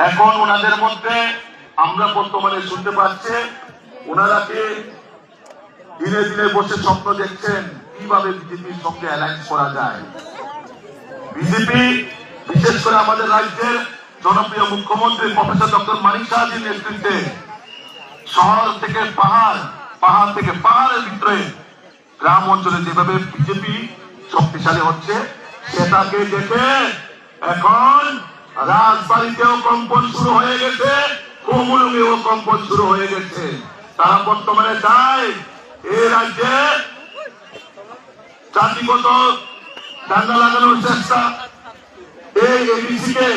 এখন ওনাদের মধ্যে আমরা বর্তমানে শুনতে পাচ্ছি ওনারা কি দিনে দিনে বসে স্বপ্ন দেখছেন কিভাবে বিজেপির সঙ্গে অ্যালায়েন্স করা যায়। বিজেপি বিশেষ করে আমাদের রাজ্যের জনপ্রিয় মুখ্যমন্ত্রী প্রফেসর ডক্টর মানিক সাহাজির নেতৃত্বে শহর থেকে পাহাড়, পাহাড় থেকে পাহাড়ের ভিতরে গ্রাম অঞ্চলে যেভাবে বিজেপি শক্তিশালী হচ্ছে সেটাকে দেখে এখন রাজবাড়িতেও কম্পন শুরু হয়ে গেছে, কোমলুঙেও কম্পন শুরু হয়ে গেছে। তারা বর্তমানে চায় এই রাজ্যে জাতিগত দাঙ্গা লাগানোর চেষ্টা, এই এডিসি কে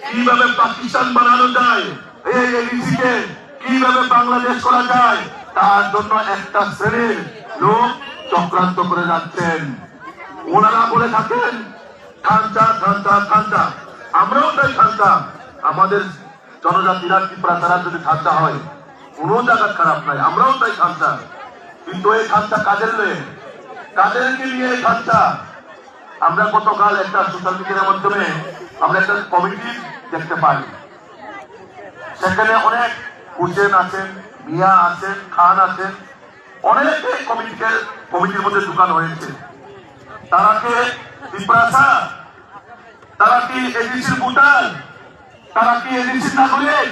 কিভাবে পাকিস্তান বানানো যায়, এই এডিসি কে কিভাবে বাংলাদেশ করা যায়, তার জন্য একটা শ্রেণীর লোক চক্রান্ত করে যাচ্ছেন। ওনারা বলে থাকেন খাঞ্চা খাঞ্চা খাঞ্চা, আমরাও তাই খাঞ্চা। আমাদের জনজাতিরা ত্রিপুরা তারা যদি খাঞ্চা হয় কোন জায়গা খারাপ নাই, আমরাও তাই খাঞ্চা। কিন্তু এই খাঞ্চা কাজের নয়, কাদেরকে নিয়ে এই খাঞ্চা? আমরা গতকাল একটা সোশ্যাল মিডিয়ার মাধ্যমে আমরা একটা কমিটি দেখতে পাই, সেখানে অনেক হুসেন আছেন, মিয়া আছেন, খান আছেন, অনেকে কমিটির মধ্যে ঢুকানো হয়েছে। তারা কে ত্রিপুরা, তারা কি এডিসির ভোটার, তারা কি এডিসির নাগরিক?